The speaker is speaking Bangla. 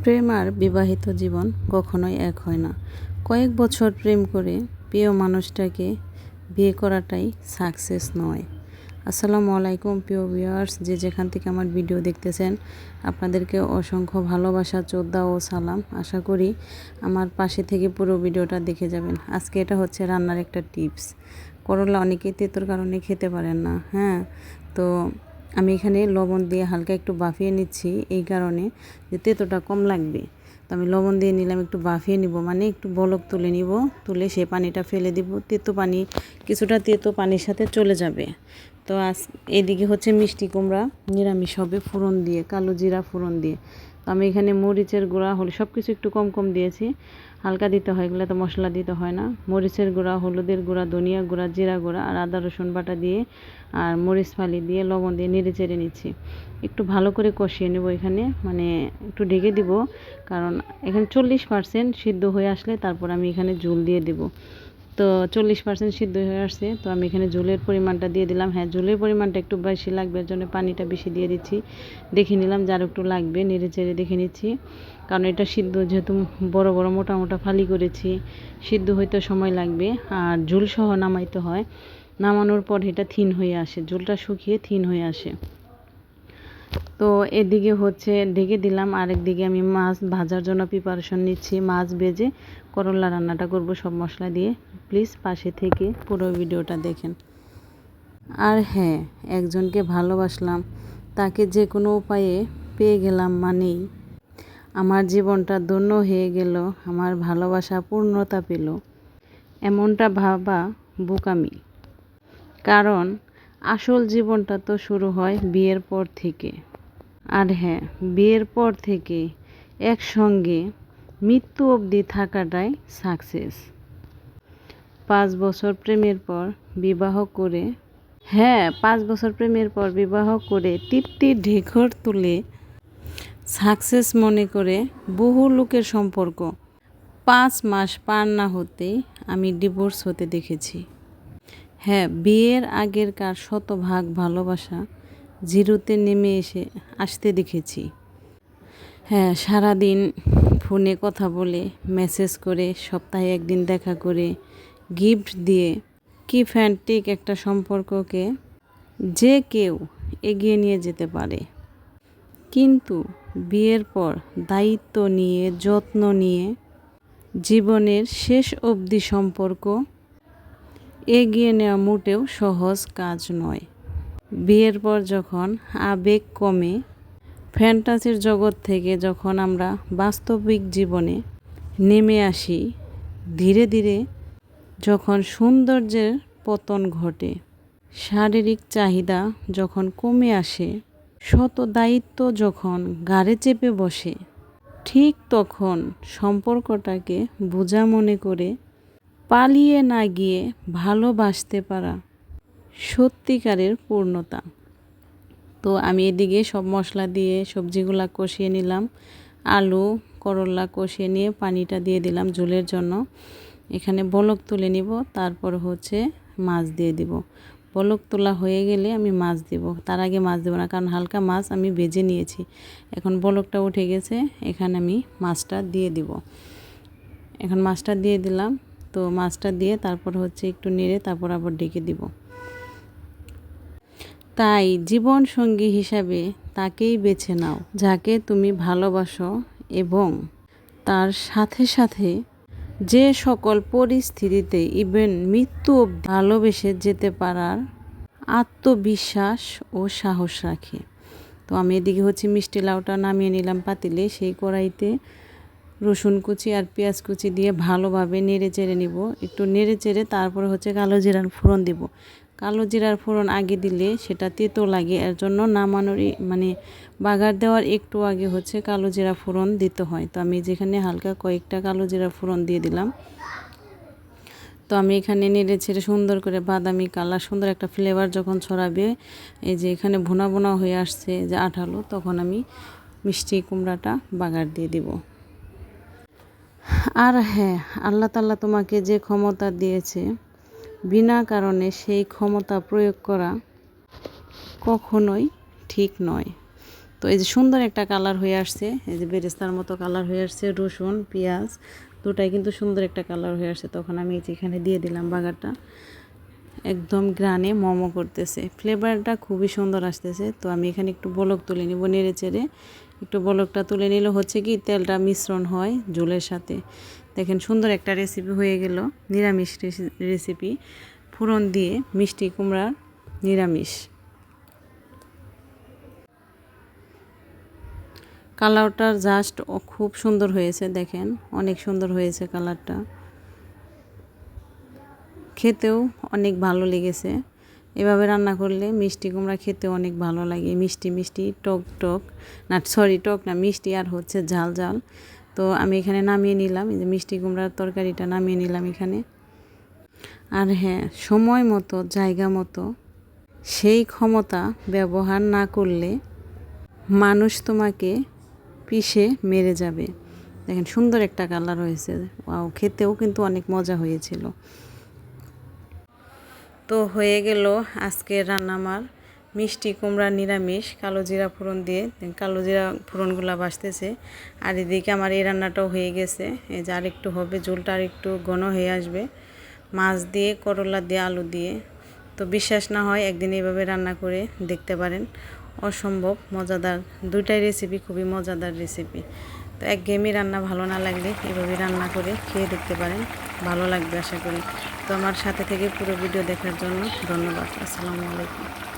প্রেম আর বিবাহিত জীবন কখনোই এক হয় না। কয়েক বছর প্রেম করে প্রিয় মানুষটাকে বিয়ে করাটাই সাকসেস নয়। আসসালামু আলাইকুম প্রিয় ভিউয়ার্স, যে যেখান থেকে আমার ভিডিও দেখতেছেন আপনাদেরকে অসংখ্য ভালোবাসা, শ্রদ্ধা ও সালাম। আশা করি আমার পাশে থেকে পুরো ভিডিওটা দেখে যাবেন। আজকে এটা হচ্ছে রান্নার একটা টিপস। করলা অনেকেই তেঁতোর কারণে খেতে পারেন না, তো আমি এখানে লবণ দিয়ে হালকা একটু বাফিয়ে নিচ্ছি, এই কারণে যে তেঁতোটা কম লাগবে। তো আমি লবণ দিয়ে নিলাম, একটু বাফিয়ে নিব, মানে একটু বলক তুলে নিব, তুলে সে পানিটা ফেলে দিব। কিছুটা তেঁতো পানির সাথে চলে যাবে। তো এদিকে হচ্ছে মিষ্টি কুমড়া নিরামিষ হবে ফোড়ন দিয়ে, কালো জিরা ফোড়ন দিয়ে। তো আমি এখানে মরিচের গুঁড়া, সব কিছু একটু কম কম দিয়েছি, হালকা দিতে হয়, এগুলো তো মশলা দিতে হয় না। মরিচের গুঁড়া, হলুদের গুঁড়া, ধনিয়া গুঁড়া, জিরা গুঁড়া আর আদা রসুন বাটা দিয়ে আর মরিচ ফালি দিয়ে লবণ দিয়ে নেড়ে চেড়ে নিচ্ছি। একটু ভালো করে কষিয়ে নেব এখানে, মানে একটু ঢেকে দিব, কারণ এখানে 40% সিদ্ধ হয়ে আসলে তারপর আমি এখানে ঝোল দিয়ে দেব। তো 40% সিদ্ধ হয়ে আসছে, তো আমি এখানে ঝোলের পরিমাণটা দিয়ে দিলাম। ঝোলের পরিমাণটা একটু বেশি লাগবে, এর জন্য পানিটা বেশি দিয়ে দিচ্ছি। দেখে নিলাম যার একটু লাগবে, নেড়ে চেড়ে দেখে নিচ্ছি, কারণ এটা সিদ্ধ যেহেতু বড় বড় মোটা মোটা ফালি করেছি, সিদ্ধ হইতে সময় লাগবে। আর ঝোল সহ নামাইতে হয়, নামানোর পর এটা থিন হয়ে আসে, ঝোলটা শুকিয়ে থিন হয়ে আসে। তো এদিকে হচ্ছে ঢেকে দিলাম, আরেকদিকে আমি মাছ ভাজার জন্য প্রিপারেশন নিচ্ছি। মাছ ভেজে করলা রান্নাটা করব সব মশলা দিয়ে। প্লিজ পাশে থেকে পুরো ভিডিওটা দেখেন। আর একজনকে ভালোবাসলাম, তাকে যে কোনো উপায়ে পেয়ে গেলাম মানেই আমার জীবনটা ধন্য হয়ে গেল, আমার ভালোবাসা পূর্ণতা পেল, এমনটা ভাবা বোকামি। কারণ আসল জীবনটা তো শুরু হয় বিয়ের পর থেকে। আর বিয়ের পর থেকে একসঙ্গে মৃত্যু অবধি থাকাটাই সাকসেস। 5 বছর প্রেমের পর বিবাহ করে 5 বছর প্রেমের পর বিবাহ করে তৃপ্তির ঢেকর তুলে সাকসেস মনে করে বহু লোকের সম্পর্ক 5 মাস পার না হতেই আমি ডিভোর্স হতে দেখেছি। বিয়ের আগেরকার শতভাগ ভালোবাসা জিরোতে নেমে আসতে দেখেছি। সারাদিন ফোনে কথা বলে, মেসেজ করে, সপ্তাহে একদিন দেখা করে, গিফট দিয়ে কি ফ্যান্টিক একটা সম্পর্ককে যে কেউ এগিয়ে নিয়ে যেতে পারে। কিন্তু বিয়ের পর দায়িত্ব নিয়ে, যত্ন নিয়ে জীবনের শেষ অবধি সম্পর্ক এগিয়ে নেওয়া মোটেও সহজ কাজ নয়। বিয়ের পর যখন আবেগ কমে, ফ্যান্টাসির জগৎ থেকে যখন আমরা বাস্তবিক জীবনে নেমে আসি, ধীরে ধীরে যখন সৌন্দর্যের পতন ঘটে, শারীরিক চাহিদা যখন কমে আসে, শত দায়িত্ব যখন ঘাড়ে চেপে বসে, ঠিক তখন সম্পর্কটাকে বোঝা মনে করে পালিয়ে না গিয়ে ভালোবাসতে পারা সত্যিকারের পূর্ণতা। তো আমি এদিকে সব মশলা দিয়ে সবজিগুলা কষিয়ে নিলাম, আলু করলা কষিয়ে নিয়ে পানিটা দিয়ে দিলাম ঝোলের জন্য। এখানে বলক তুলে নিব, তারপর হচ্ছে মাছ দিয়ে দিব। বলক তোলা হয়ে গেলে আমি মাছ দিব, তার আগে মাছ দেবো না, কারণ হালকা মাছ আমি ভেজে নিয়েছি। এখন বলকটা উঠে গেছে, এখানে আমি মাছটা দিয়ে দিব। এখন মাছটা দিয়ে দিলাম, তো মাছটা দিয়ে তারপর হচ্ছে একটু নেড়ে তারপর আবার ঢেকে দিব। তাই জীবন সঙ্গী হিসাবে তাকেই বেছে নাও যাকে তুমি ভালোবাসো, এবং তার সাথে সাথে যে সকল পরিস্থিতিতে ইভেন মৃত্যু ভালোবেসে যেতে পারার আত্মবিশ্বাস ও সাহস রাখে। তো আমি এদিকে হচ্ছে মিষ্টি লাউটা নামিয়ে নিলাম পাতিলে, সেই কড়াইতে রসুন কুচি আর পেঁয়াজ কুচি দিয়ে ভালোভাবে নেড়ে চেড়ে নিব। একটু নেড়ে চেড়ে তারপরে হচ্ছে কালো জিরার ফোড়ন দিব। কালো জিরার ফোড়ন আগে দিলে সেটা তেতো লাগে, এর জন্য নামানোরই বাগার দেওয়ার একটু আগে হচ্ছে কালো জিরা ফোড়ন দিতে হয়। তো আমি যেখানে হালকা কয়েকটা কালো জিরা ফোড়ন দিয়ে দিলাম। তো আমি এখানে নেড়ে ছেড়ে সুন্দর করে বাদামি কালার, সুন্দর একটা ফ্লেভার যখন ছড়াবে, এই যে এখানে ভুনা ভুনা হয়ে আসছে যে আঠালো, তখন আমি মিষ্টি কুমড়াটা বাগার দিয়ে দিব। আর আল্লাহ তাআলা তোমাকে যে ক্ষমতা দিয়েছে, বিনা কারণে সেই ক্ষমতা প্রয়োগ করা কখনোই ঠিক নয়। তো এই যে সুন্দর একটা কালার হয়ে আসছে, এই যে বেরেস্তার মতো কালার হয়ে আসছে। রসুন পেঁয়াজ দুটাই কিন্তু সুন্দর একটা কালার হয়ে আসছে। তখন আমি এখানে দিয়ে দিলাম বাগারটা, একদম গ্রানে মোমো করতেছে, ফ্লেভারটা খুবই সুন্দর আসতেছে। তো আমি এখানে একটু বলক তুলে নিব, নেড়ে চেড়ে একটু বলকটা তুলে নিলে হচ্ছে কি তেলটা মিশ্রণ হয় ঝোলের সাথে। দেখেন সুন্দর একটা রেসিপি হয়ে গেল, নিরামিষ রেসিপি, ফোড়ন দিয়ে মিষ্টি কুমড়ার নিরামিষ। কালারটা জাস্ট খুব সুন্দর হয়েছে, দেখেন অনেক সুন্দর হয়েছে কালারটা, খেতেও অনেক ভালো লেগেছে। এভাবে রান্না করলে মিষ্টি কুমড়া খেতে অনেক ভালো লাগে, মিষ্টি মিষ্টি টক টক, না সরি টক না, মিষ্টি আর হচ্ছে ঝাল ঝাল। তো আমি এখানে নামিয়ে নিলাম, এই যে মিষ্টি কুমড়ার তরকারিটা নামিয়ে নিলাম এখানে। আর হ্যাঁ, সময় মতো জায়গা মতো সেই ক্ষমতা ব্যবহার না করলে মানুষ তোমাকে পিষে মেরে যাবে। দেখেন সুন্দর একটা কালার হয়েছে, খেতেও কিন্তু অনেক মজা হয়েছিল। তো হয়ে গেল আজকের রান্না আমার, মিষ্টি কুমড়া নিরামিষ কালো জিরা ফোড়ন দিয়ে। কালো জিরা ফোড়নগুলো বাসতেছে, আর এদিকে আমার এই রান্নাটাও হয়ে গেছে। এই যে আরেকটু হবে, ঝোলটা আরেকটু ঘন হয়ে আসবে, মাছ দিয়ে করলা দিয়ে আলু দিয়ে। তো বিশ্বাস না হয় একদিন এইভাবে রান্না করে দেখতে পারেন, অসম্ভব মজাদার। দুইটাই রেসিপি খুবই মজাদার রেসিপি। তো একঘেয়েমি রান্না ভালো না লাগলে এভাবে রান্না করে খেয়ে দেখতে পারেন, ভালো লাগবে আশা করি। তো আমার সাথে থেকে পুরো ভিডিও দেখার জন্য ধন্যবাদ। আসসালামু আলাইকুম।